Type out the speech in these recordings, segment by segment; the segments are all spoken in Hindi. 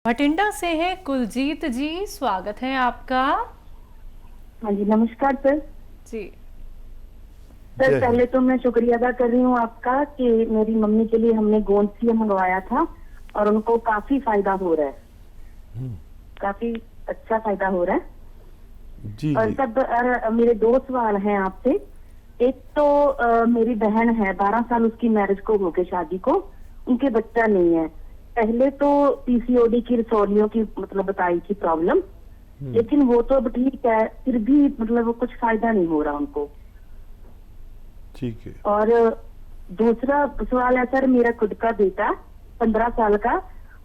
भटिंडा से हैं कुलजीत जी, स्वागत है आपका। हाँ जी, नमस्कार सर। जी सर पहले तो मैं शुक्रिया अदा कर रही हूँ आपका कि मेरी मम्मी के लिए हमने गोंदसिया मंगवाया था और उनको काफी फायदा हो रहा है। काफी अच्छा फायदा हो रहा है। जी और जी। सब मेरे दो सवाल हैं आपसे। एक तो मेरी बहन है, 12 साल उसकी मैरिज को हो गए, शादी को, उनके बच्चा नहीं है। पहले तो पीसीओडी की रसौलियों की मतलब बताई थी प्रॉब्लम, लेकिन वो तो अब ठीक है, फिर भी मतलब कुछ फायदा नहीं हो रहा उनको। ठीक है। और दूसरा सवाल है सर, मेरा खुद का बेटा 15 साल का,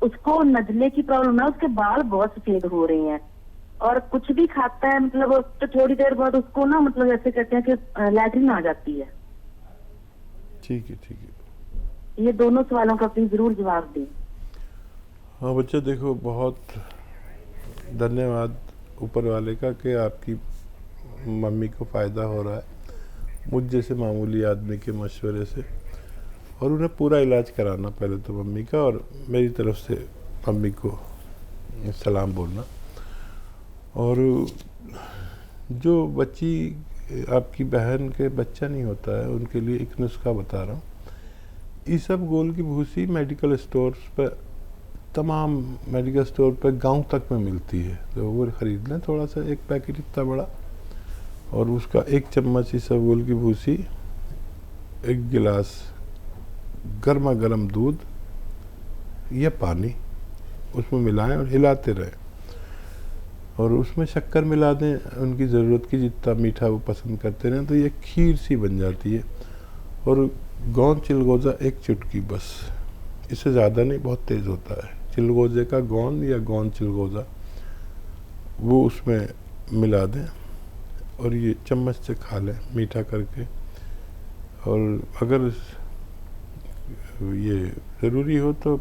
उसको नजले की प्रॉब्लम है, उसके बाल बहुत सफेद हो रहे हैं और कुछ भी खाता है मतलब तो थोड़ी देर बाद उसको ना मतलब ऐसे कहते हैं कि लैट्रिन आ जाती है। ठीक है। ठीक है। ये दोनों सवालों का प्लीज जरूर जवाब दें। हाँ बच्चा, देखो बहुत धन्यवाद ऊपर वाले का कि आपकी मम्मी को फ़ायदा हो रहा है मुझ जैसे मामूली आदमी के मशवरे से, और उन्हें पूरा इलाज कराना पहले तो मम्मी का, और मेरी तरफ से मम्मी को सलाम बोलना। और जो बच्ची आपकी बहन के बच्चा नहीं होता है उनके लिए एक नुस्खा बता रहा हूँ। ईसबगोल की भूसी मेडिकल स्टोर्स पर, तमाम मेडिकल स्टोर पर गांव तक में मिलती है, तो वो ख़रीद लें थोड़ा सा, एक पैकेट इतना बड़ा, और उसका एक चम्मच ईसबगोल की भूसी, एक गिलास गर्मा गर्म दूध या पानी उसमें मिलाएं और हिलाते रहें, और उसमें शक्कर मिला दें उनकी ज़रूरत की, जितना मीठा वो पसंद करते रहें, तो ये खीर सी बन जाती है। और गोंद चिलगोज़ा एक चुटकी बस, इससे ज़्यादा नहीं, बहुत तेज़ होता है। चिलगोज़े का गोंद या गोंद चिलगोज़ा वो उसमें मिला दें और ये चम्मच से खा लें मीठा करके। और अगर ये ज़रूरी हो तो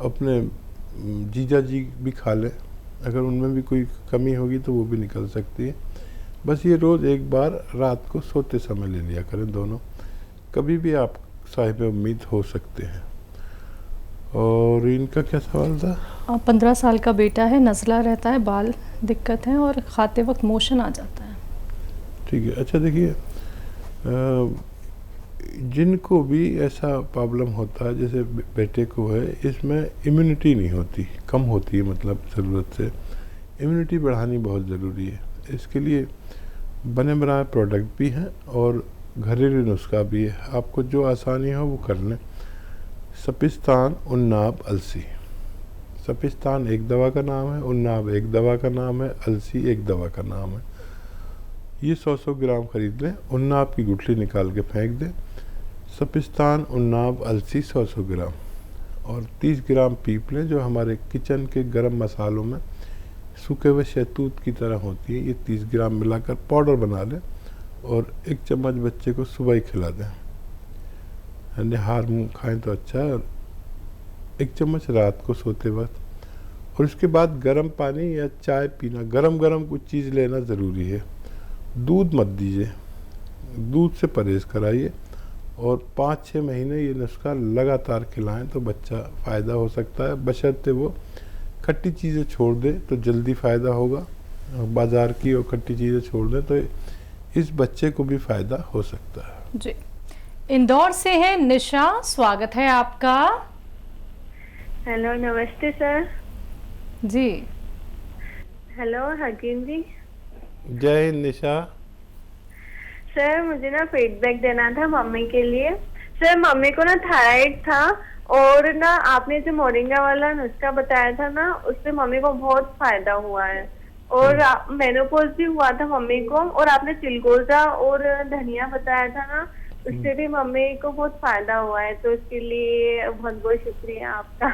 अपने जीजा जी भी खा लें, अगर उनमें भी कोई कमी होगी तो वो भी निकल सकती है। बस ये रोज़ एक बार रात को सोते समय ले लिया करें दोनों, कभी भी आप साहिब उम्मीद हो सकते हैं। और इनका क्या सवाल था? 15 साल का बेटा है, नज़ला रहता है, बाल दिक्कत है और खाते वक्त मोशन आ जाता है। ठीक है। अच्छा देखिए, जिनको भी ऐसा प्रॉब्लम होता है जैसे बेटे को है, इसमें इम्यूनिटी नहीं होती, कम होती है, मतलब ज़रूरत से इम्यूनिटी बढ़ानी बहुत ज़रूरी है। इसके लिए बने बनाए प्रोडक्ट भी हैं और घरेलू नुस्खा भी है, आपको जो आसानी हो वो कर लें। सपिस्तान, उन्नाब, अलसी। सपिस्तान एक दवा का नाम है, उन्नाब एक दवा का नाम है, अलसी एक दवा का नाम है। ये 100-100 ग्राम खरीद लें, उन्नाब की गुठली निकाल के फेंक दें। सपिस्तान, उन्नाब, अलसी 100-100 ग्राम, और 30 ग्राम पीप लें जो हमारे किचन के गरम मसालों में सूखे हुए शहतूत की तरह होती है। ये 30 ग्राम मिलाकर पाउडर बना लें और एक चम्मच बच्चे को सुबह ही खिला दें, निहार मुँह खाएं तो अच्छा है, और एक चम्मच रात को सोते वक्त। और उसके बाद गर्म पानी या चाय पीना, गरम गरम कुछ चीज़ लेना ज़रूरी है। दूध मत दीजिए, दूध से परहेज़ कराइए, और 5-6 महीने ये नुस्खा लगातार खिलाएं तो बच्चा फ़ायदा हो सकता है, बशर्ते वो खट्टी चीज़ें छोड़ दे तो जल्दी फ़ायदा होगा। बाज़ार की और खट्टी चीज़ें छोड़ दें तो इस बच्चे को भी फ़ायदा हो सकता है। जी इंदौर से है निशा, स्वागत है आपका। हेलो, नमस्ते सर। जी हेलो हकीम जी। जय हिंद निशा। सर मुझे ना फीडबैक देना था मम्मी के लिए। सर मम्मी को ना थायराइड था, और ना आपने जो मोरिंगा वाला नुस्खा बताया था ना, उससे मम्मी को बहुत फायदा हुआ है, और मेनोपॉज भी हुआ था मम्मी को, और आपने चिलगोजा और धनिया बताया था ना, उससे भी मम्मी को बहुत फायदा हुआ है, तो उसके लिए बहुत बहुत शुक्रिया आपका।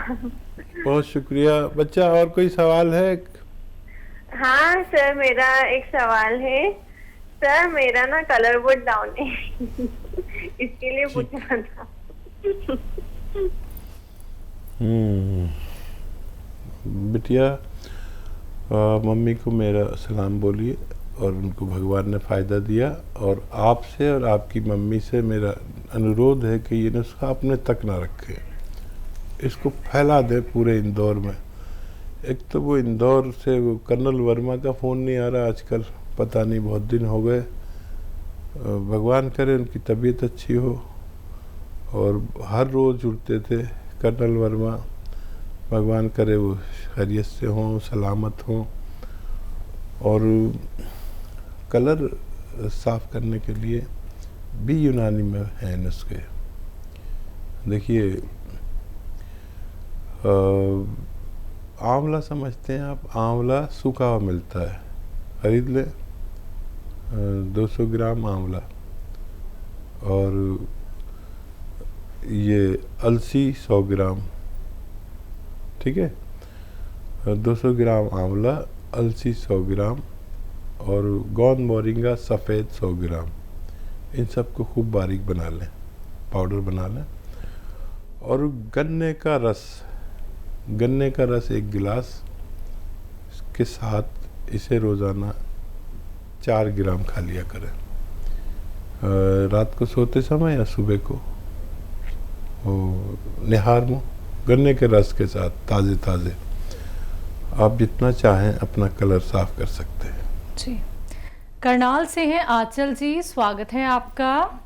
बहुत शुक्रिया बच्चा। और कोई सवाल है? हाँ सर, मेरा एक सवाल है। सर मेरा ना कलर बहुत डाउन है, इसके लिए पूछना था। बिटिया, मम्मी को मेरा सलाम बोलिए और उनको भगवान ने फ़ायदा दिया, और आपसे और आपकी मम्मी से मेरा अनुरोध है कि ये नुस्खा अपने तक ना रखें, इसको फैला दें पूरे इंदौर में। एक तो वो इंदौर से वो कर्नल वर्मा का फ़ोन नहीं आ रहा आजकल, पता नहीं बहुत दिन हो गए। भगवान करे उनकी तबीयत अच्छी हो, और हर रोज़ जुड़ते थे कर्नल वर्मा, भगवान करे वो खैरियत से हों, सलामत हों। और कलर साफ़ करने के लिए भी यूनानी में हैं नुस्खे। देखिए, आंवला समझते हैं आप? आंवला सूखा हुआ मिलता है, खरीद ले 200 ग्राम आंवला। और ये अलसी 100 ग्राम, ठीक है। 200 ग्राम आंवला, अलसी 100 ग्राम और गोंद मोरिंगा सफ़ेद 100 ग्राम। इन सबको खूब बारीक बना लें, पाउडर बना लें। और गन्ने का रस 1 गिलास के साथ इसे रोज़ाना 4 ग्राम खा लिया करें, रात को सोते समय या सुबह को। निहार मुँह गन्ने के रस के साथ ताज़े ताज़े आप जितना चाहें अपना कलर साफ कर सकते हैं। जी, करनाल से हैं आंचल जी, स्वागत है आपका।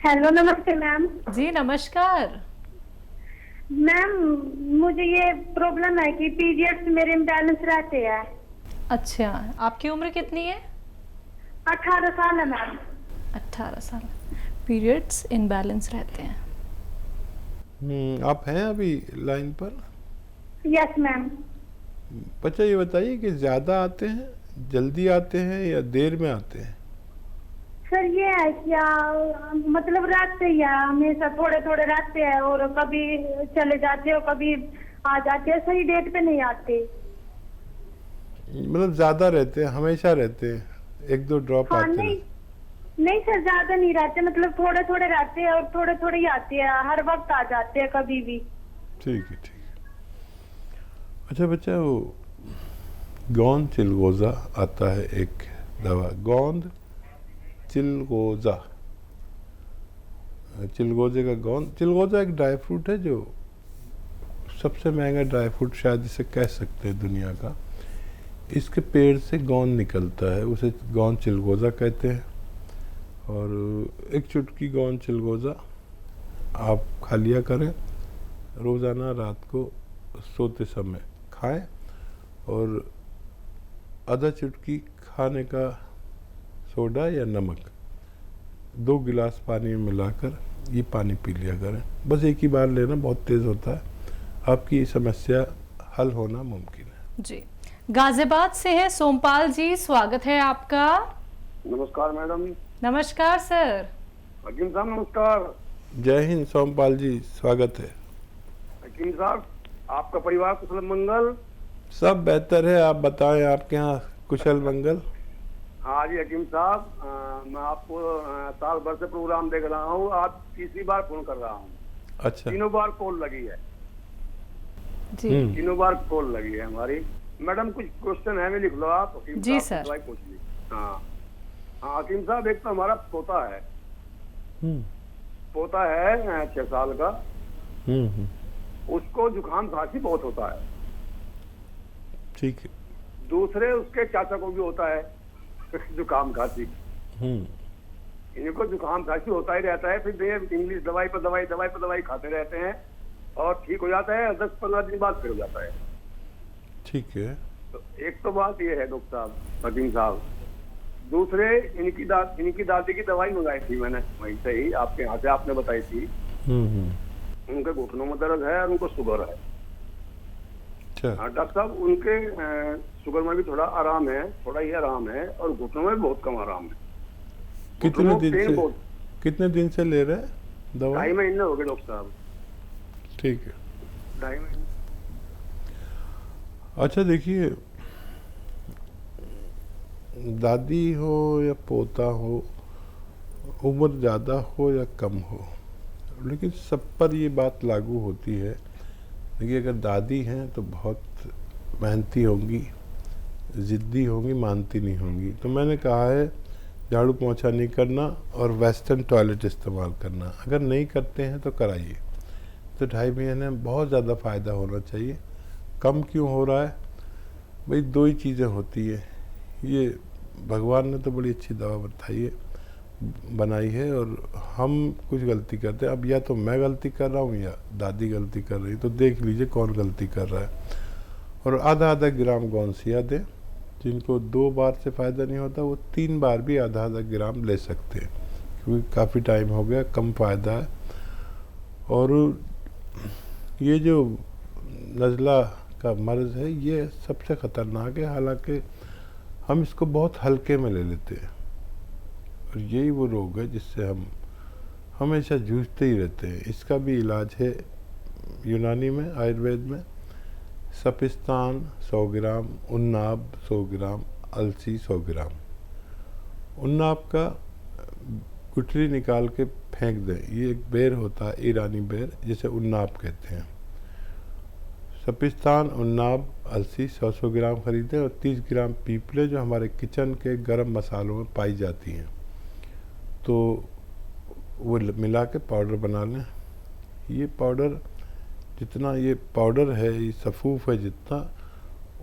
हेलो, नमस्ते मैम। जी नमस्कार। मैम, मुझे ये प्रॉब्लम है कि पीरियड्स मेरे इम्बैलेंस रहते हैं। अच्छा, आपकी उम्र कितनी है? 18 साल है मैम। 18 साल। पीरियड्स इनबैलेंस रहते हैं। आप हैं अभी लाइन पर? Yes ma'am. बच्चा ये बताइए कि ज़्यादा आते हैं, जल्दी आते हैं या देर में आते हैं? सर ये है क्या, मतलब रहते ही है, हमेशा थोड़े थोड़े रहते हैं और कभी चले जाते और कभी आ जाते हैं, सही डेट पे नहीं आते। मतलब ज़्यादा रहते हैं, हमेशा रहते हैं, 1-2 ड्रॉप हाँ, आते नहीं हैं? नहीं सर, ज्यादा नहीं रहते, मतलब थोड़े थोड़े रहते हैं और थोड़े थोड़े ही आते हैं, हर वक्त आ जाते हैं कभी भी। ठीक है, ठीक है। अच्छा बच्चा, वो गोंद चिलगोज़ा आता है एक दवा, गोंद चिलगोज़ा, चिलगोज़े का गोंद। चिलगोज़ा एक ड्राई फ्रूट है जो सबसे महंगा ड्राई फ्रूट शायद इसे कह सकते हैं दुनिया का। इसके पेड़ से गोंद निकलता है, उसे गोंद चिलगोज़ा कहते हैं। और एक चुटकी गोंद चिलगोज़ा आप खा लिया करें रोज़ाना, रात को सोते समय खाएं। और आधा चुटकी खाने का सोडा या नमक 2 गिलास पानी में मिलाकर ये पानी पी लिया करें। बस एक ही बार लेना, बहुत तेज़ होता है, आपकी समस्या हल होना मुमकिन है। जी, गाजियाबाद से हैं सोमपाल जी, स्वागत है आपका। नमस्कार मैडम। नमस्कार सर। हकीम साहब नमस्कार। जय हिंद सोमपाल जी, स्वागत है। हकीम साहब, आपका परिवार कुशल मंगल? सब बेहतर है, आप बताएं, आपके यहाँ कुशल मंगल? हाँ जी हकीम साहब, मैं आपको साल भर से प्रोग्राम देख रहा हूँ, आज तीसरी बार फोन कर रहा हूँ। अच्छा। 3 बार कॉल लगी है जी। 3 बार कॉल लगी है हमारी। मैडम कुछ क्वेश्चन है, मैं लिख लो आप। हकीम जी साहब सर। पूछ ली। हाँ हकीम साहब, एक तो हमारा पोता है 6 साल का। उसको जुकाम खांसी बहुत होता है। ठीक है। दूसरे उसके चाचा को भी होता है जुकाम खांसी। इनको जुकाम खांसी होता ही रहता है, फिर ये इंग्लिश दवाई पर दवाई खाते रहते हैं और ठीक हो जाता है, 10-15 दिन बाद फिर हो जाता है। ठीक है। तो एक तो बात ये है डॉक्टर साहब, हकीम साहब। दूसरे इनकी दादी की दवाई मंगाई थी मैंने, वहीं से ही आपके यहाँ से, आपने बताई थी। उनके घुटनों में दर्द है और उनको शुगर है। हाँ डॉक्टर साहब, उनके शुगर में भी थोड़ा आराम है, थोड़ा ही आराम है, और घुटनों में भी बहुत कम आराम है। कितने दिन से ले रहे हैं दवा? 2.5 महीने हो गए डॉक्टर साहब। ठीक है, 2.5 महीने। अच्छा देखिए, दादी हो या पोता हो, उम्र ज़्यादा हो या कम हो, लेकिन सब पर ये बात लागू होती है। देखिए, अगर दादी हैं तो बहुत मेहनती होंगी, ज़िद्दी होंगी, मानती नहीं होंगी। तो मैंने कहा है झाड़ू पोंछा नहीं करना और वेस्टर्न टॉयलेट इस्तेमाल करना। अगर नहीं करते हैं तो कराइए, तो 2.5 महीने में बहुत ज़्यादा फ़ायदा होना चाहिए। कम क्यों हो रहा है? भाई 2 ही चीज़ें होती है। ये भगवान ने तो बड़ी अच्छी दवा बनाई है और हम कुछ गलती करते हैं। अब या तो मैं गलती कर रहा हूँ या दादी गलती कर रही, तो देख लीजिए कौन गलती कर रहा है। और आधा आधा ग्राम गौनसिया दें। जिनको 2 बार से फ़ायदा नहीं होता वो 3 बार भी आधा आधा ग्राम ले सकते हैं, क्योंकि काफ़ी टाइम हो गया, कम फ़ायदा है। और ये जो नज़ला का मर्ज़ है ये सबसे ख़तरनाक है, हालांकि हम इसको बहुत हल्के में ले लेते हैं। और यही वो रोग है जिससे हम हमेशा जूझते ही रहते हैं। इसका भी इलाज है यूनानी में, आयुर्वेद में। सपिस्तान 100 ग्राम, उन्नाब 100 ग्राम, अलसी 100 ग्राम। उन्नाब का गुठली निकाल के फेंक दें। ये एक बेर होता है, ईरानी बेर, जिसे उन्नाब कहते हैं। सपिस्तान, उन्नाब, अलसी 100 ग्राम खरीदें और 30 ग्राम पीपले जो हमारे किचन के गरम मसालों में पाई जाती हैं, तो वो मिला के पाउडर बना लें। ये पाउडर जितना ये पाउडर है, ये सफ़ूफ है जितना,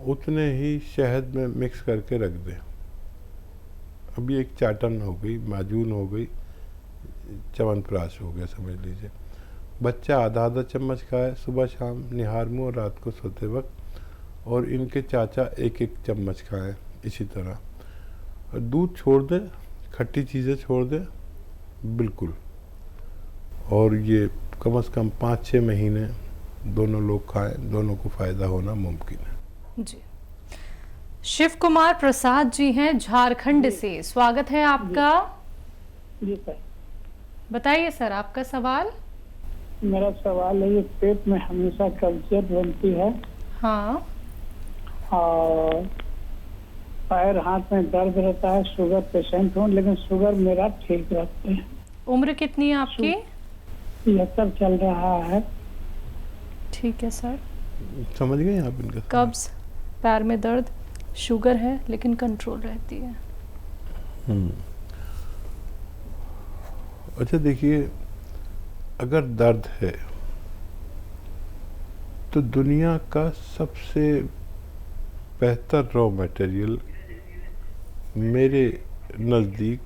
उतने ही शहद में मिक्स करके रख दें। अभी एक चाटन हो गई, माजून हो गई, च्यवनप्राश हो गया समझ लीजिए। बच्चा आधा आधा चम्मच खाए सुबह शाम, निहार मुँह, और रात को सोते वक्त। और इनके चाचा 1-1 चम्मच खाएं इसी तरह। और दूध छोड़ दें, खट्टी चीज़ें छोड़ दें बिल्कुल। और ये कम से कम 5-6 महीने दोनों लोग खाएं, दोनों को फ़ायदा होना मुमकिन है जी। शिव कुमार प्रसाद जी हैं झारखंड से, स्वागत है आपका। जी सर। बताइए सर आपका सवाल। मेरा सवाल है, ये पेट में हमेशा कब्जियत बनती है हाँ। और पैर हाथ में दर्द रहता है। शुगर पेशेंट हूँ, लेकिन शुगर मेरा ठीक रहती है। उम्र कितनी है आपकी? 73 चल रहा है। ठीक है सर। समझ गए आप इनका? कब्ज, पैर में दर्द, शुगर है लेकिन कंट्रोल रहती है। अच्छा देखिए, अगर दर्द है तो दुनिया का सबसे बेहतर रॉ मटेरियल मेरे नज़दीक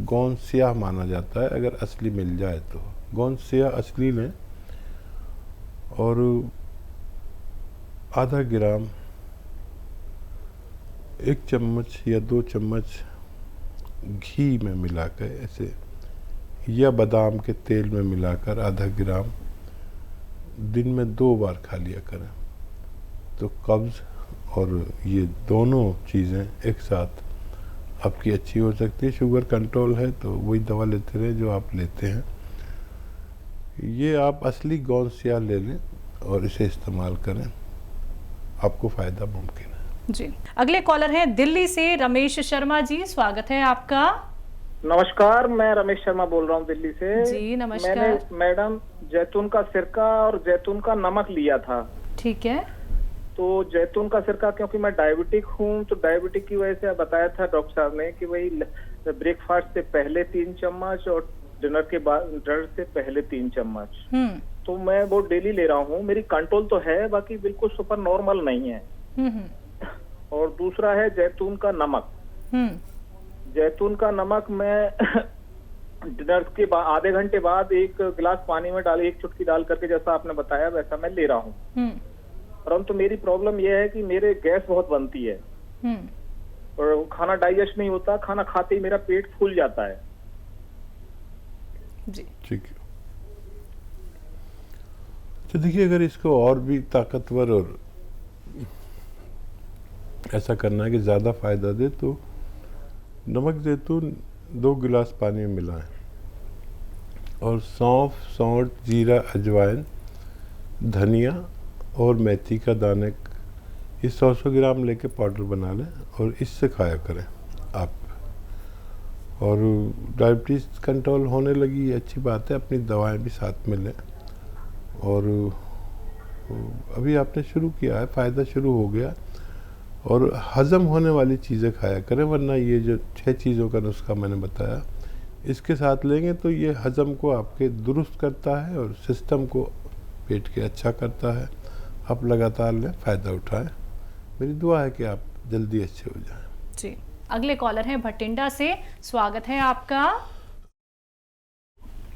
गोंद स्याह माना जाता है, अगर असली मिल जाए तो। गोंद स्याह असली लें और आधा ग्राम, 1 चम्मच या 2 चम्मच घी में मिलाकर ऐसे, या बादाम के तेल में मिलाकर आधा ग्राम दिन में 2 बार खा लिया करें, तो कब्ज़ और ये दोनों चीज़ें एक साथ आपकी अच्छी हो सकती है। शुगर कंट्रोल है तो वही दवा लेते रहे जो आप लेते हैं। ये आप असली गोंद स्याह ले लें और इसे इस्तेमाल करें, आपको फ़ायदा मुमकिन है जी। अगले कॉलर हैं दिल्ली से रमेश शर्मा जी, स्वागत है आपका। नमस्कार, मैं रमेश शर्मा बोल रहा हूँ दिल्ली से। जी नमस्कार। मैंने मैडम जैतून का सिरका और जैतून का नमक लिया था। ठीक है। तो जैतून का सिरका, क्योंकि मैं डायबिटिक हूँ, तो डायबिटिक की वजह से बताया था डॉक्टर साहब ने कि भाई ब्रेकफास्ट से पहले 3 चम्मच और डिनर के बाद, डिनर से पहले 3 चम्मच। तो मैं वो डेली ले रहा हूँ। मेरी कंट्रोल तो है, बाकी बिल्कुल सुपर नॉर्मल नहीं है। और दूसरा है जैतून का नमक। जैतून का नमक मैं डिनर के बाद आधे घंटे बाद 1 गिलास पानी में डाल, 1 चुटकी डाल करके, जैसा आपने बताया वैसा मैं ले रहा हूँ। परंतु मेरी प्रॉब्लम यह है कि मेरे गैस बहुत बनती है और खाना डाइजेस्ट नहीं होता। खाना खाते ही मेरा पेट फूल जाता है। जी ठीक है। तो देखिए, अगर इसको और भी ताकतवर और ऐसा करना है कि ज़्यादा फ़ायदा दे, तो नमक जैतून 2 गिलास पानी में मिलाएं और सौंफ, सौंठ, जीरा, अजवाइन, धनिया और मेथी का दाने, ये 100 ग्राम लेके पाउडर बना लें और इससे खाया करें आप। और डायबिटीज़ कंट्रोल होने लगी, अच्छी बात है। अपनी दवाएं भी साथ में लें। और अभी आपने शुरू किया है, फ़ायदा शुरू हो गया। और हज़म होने वाली चीज़ें खाया करें, वरना ये जो 6 चीज़ों का नुस्खा मैंने बताया, इसके साथ लेंगे तो ये हज़म को आपके दुरुस्त करता है और सिस्टम को पेट के अच्छा करता है। आप लगातार लें, फ़ायदा उठाएं। मेरी दुआ है कि आप जल्दी अच्छे हो जाएं। जी, अगले कॉलर हैं भटिंडा से, स्वागत है आपका।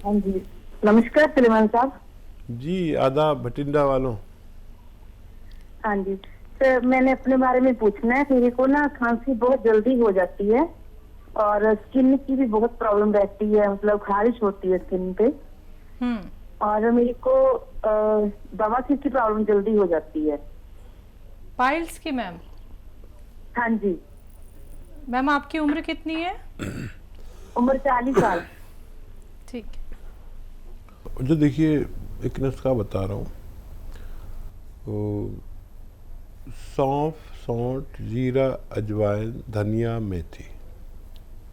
हाँ जी, नमस्कार सलेमान साहब। जी, आदाब भटिंडा वालों। हाँ जी सर, मैंने अपने बारे में पूछना है। मेरे को ना खांसी बहुत जल्दी हो जाती है और स्किन की भी बहुत प्रॉब्लम रहती है, मतलब खारिश होती है स्किन पे। और मेरे को बवासीर की प्रॉब्लम जल्दी हो जाती है। पाइल्स की मैम? हाँ जी मैम, आपकी उम्र कितनी है? उम्र 40 साल। ठीक। जो देखिए, एक नुस्खा बता रहा हूँ, सौंफ, सौंठ, जीरा, अजवाइन, धनिया, मेथी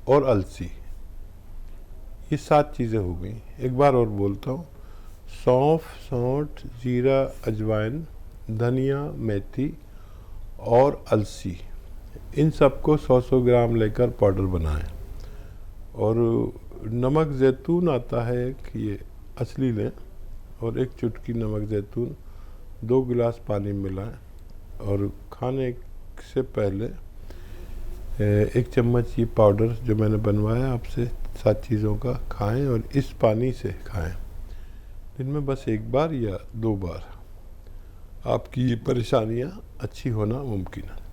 और अलसी, ये 7 चीज़ें हो गई। एक बार और बोलता हूँ, सौंफ, सौंठ, जीरा, अजवाइन, धनिया, मेथी और अलसी, इन सबको 100-100 ग्राम लेकर पाउडर बनाएं। और नमक ज़ैतून आता है कि ये असली लें, और एक चुटकी नमक ज़ैतून 2 गिलास पानी में मिलाएं और खाने से पहले 1 चम्मच ये पाउडर जो मैंने बनवाया आपसे 7 चीज़ों का खाएं, और इस पानी से खाएं। दिन में बस 1 बार या 2 बार आपकी ये परेशानियां अच्छी होना मुमकिन है।